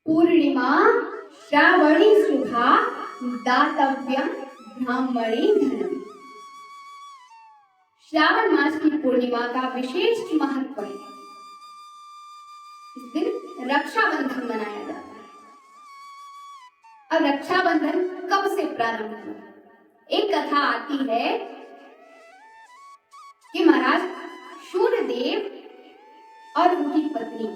पूर्णिमा श्रावणी शुभा दातव्यम ब्राह्मणे धनम। श्रावण मास की पूर्णिमा का विशेष महत्व है। इस दिन रक्षाबंधन मनाया जाता है। अब रक्षाबंधन कब से प्रारंभ हुआ? एक कथा आती है कि महाराज सूर्यदेव और उनकी पत्नी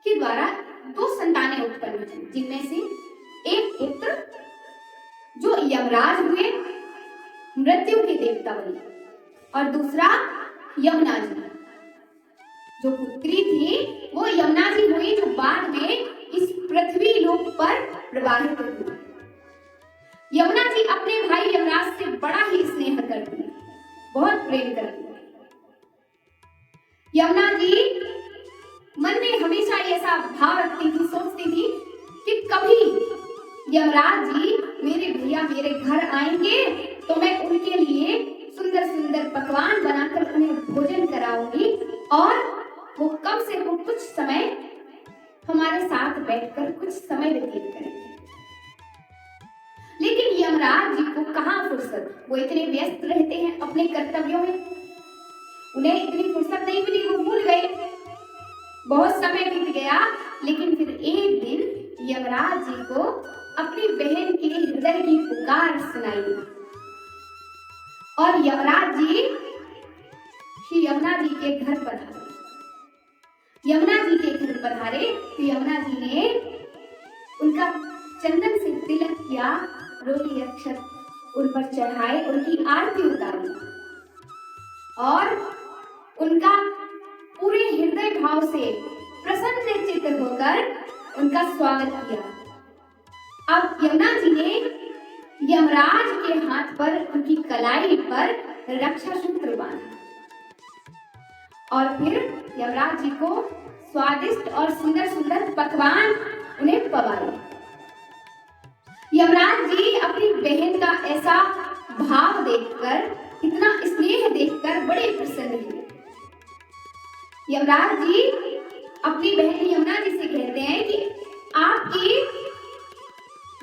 के द्वारा दो संतानें उत्पन्न हुई, जिनमें से एक पुत्र जो यमराज हुए, मृत्यु के देवता बने, और दूसरा यमुना जी। जो पुत्री थी वो यमुना जी हुई, जो बाद में इस पृथ्वी लोक पर प्रवाहित हुई। यमुना जी अपने भाई यमराज से बड़ा ही स्नेह करती, बहुत प्रेम करती। यमुना जी मन में हमेशा ऐसा भाव रखती थी, सोचती थी कि कभी यमराज जी मेरे भैया मेरे घर आएंगे तो मैं उनके लिए सुंदर सुंदर पकवान बनाकर उन्हें भोजन कराऊंगी और वो कम से कम कुछ समय हमारे साथ बैठकर कुछ समय व्यतीत करेंगे। लेकिन यमराज जी को कहाँ फुर्सत, वो इतने व्यस्त रहते हैं अपने कर्तव्यों में, उन्हें इतनी फुर्सत नहीं मिली, वो भूल गए। बहुत समय बीत गया, लेकिन फिर एक दिन यमराज जी को अपनी बहन के हृदय की पुकार सुनाई और यमराज जी श्री यमुना जी के घर पधारे। यमुना जी के घर पधारे तो यमुना जी ने उनका चंदन से तिलक किया, रोली अक्षत उन पर चढ़ाए, उनकी आरती उतारी और उनका पूरे हृदय भाव से प्रसन्न चित्त होकर उनका स्वागत किया। अब यमुना जी ने यमराज के हाथ पर, उनकी कलाई पर रक्षा सूत्र बांधा और फिर यमराज जी को स्वादिष्ट और सुंदर सुंदर पकवान उन्हें पवाए। यमराज जी अपनी बहन का ऐसा भाव देखकर, इतना स्नेह देखकर बड़े प्रसन्न हुए। यमराज जी अपनी बहन यमुना जी से कहते हैं कि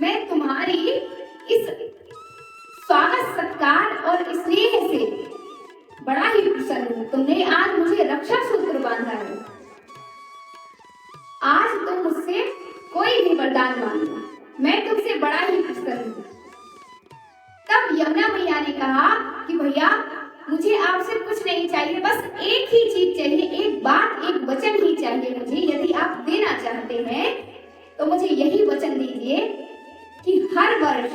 मैं तुम्हारी इस स्वागत सत्कार और स्नेह से बड़ा ही प्रसन्न हूं। तुमने आज मुझे रक्षा सूत्र बांधा है, आज तुम मुझसे कोई भी वरदान मांगो, मैं तुमसे बड़ा ही प्रसन्न हूं। तब यमुना मैया ने कहा कि भैया मुझे आपसे कुछ नहीं चाहिए, बस एक ही चीज चाहिए, एक बात, एक वचन ही चाहिए मुझे। यदि आप देना चाहते हैं तो मुझे यही वचन दीजिए कि हर वर्ष,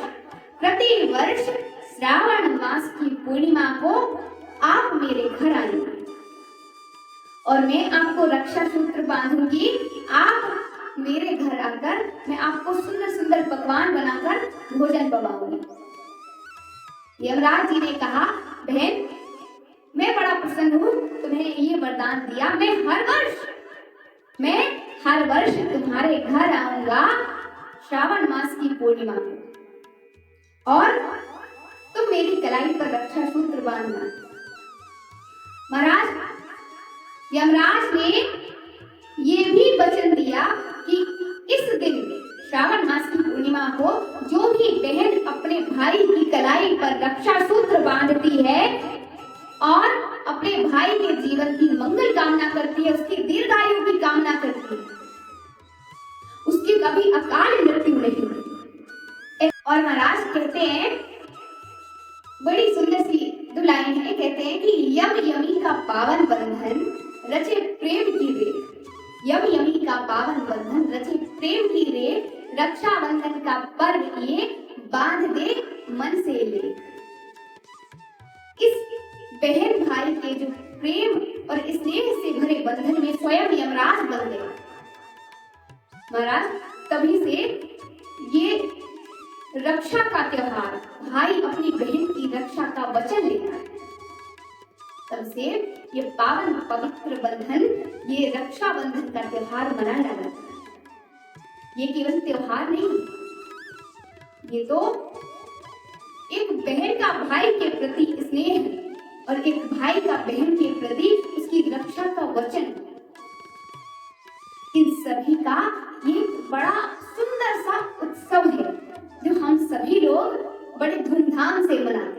प्रति वर्ष श्रावण मास की पूर्णिमा को आप मेरे घर आएंगे और मैं आपको रक्षा सूत्र बांधूंगी। आप मेरे घर आकर मैं आपको सुंदर सुंदर पकवान बनाकर भोजन पवाऊंगी। यमराज जी ने कहा, बहन मैं बड़ा प्रसन्न हूँ, तुम्हें ये वरदान दिया, मैं हर वर्ष तुम्हारे घर आऊंगा श्रावण मास की पूर्णिमा को और तुम मेरी कलाई पर रक्षा सूत्र बांधना। महाराज यमराज ने ये भी वचन दिया कि इस दिन श्रावण मास की पूर्णिमा को जो भी बहन अपने भाई की कलाई पर रक्षा सूत्र बांधती है और अपने भाई के जीवन की मंगल कामना करती है, उसकी दीर्घायु की कामना करती है, उसकी कभी अकाल मृत्यु नहीं होती। और महाराज कहते हैं, बड़ी सुंदर सी दो लाइन है, कहते हैं कि यम यमी का पावन बंधन रचे प्रेम की रेख, यम यमी का पावन बंधन रचे प्रेम की रेख, रक्षाबंधन का पर्व ये बांध दे मन से ले। इस बहन भाई के जो प्रेम और स्नेह से भरे बंधन में स्वयं यमराज बन गए। महाराज तभी से ये रक्षा का त्योहार, भाई अपनी बहन की रक्षा का वचन लेता है, तब से ये पावन पवित्र बंधन, ये रक्षा बंधन का त्योहार मनाया जाता है। ये केवल त्योहार नहीं, ये तो एक बहन का भाई के प्रति स्नेह और एक भाई का बहन के प्रति उसकी रक्षा का वचन, इन सभी का ये बड़ा सभी लोग बड़े धूमधाम से मनाते हैं।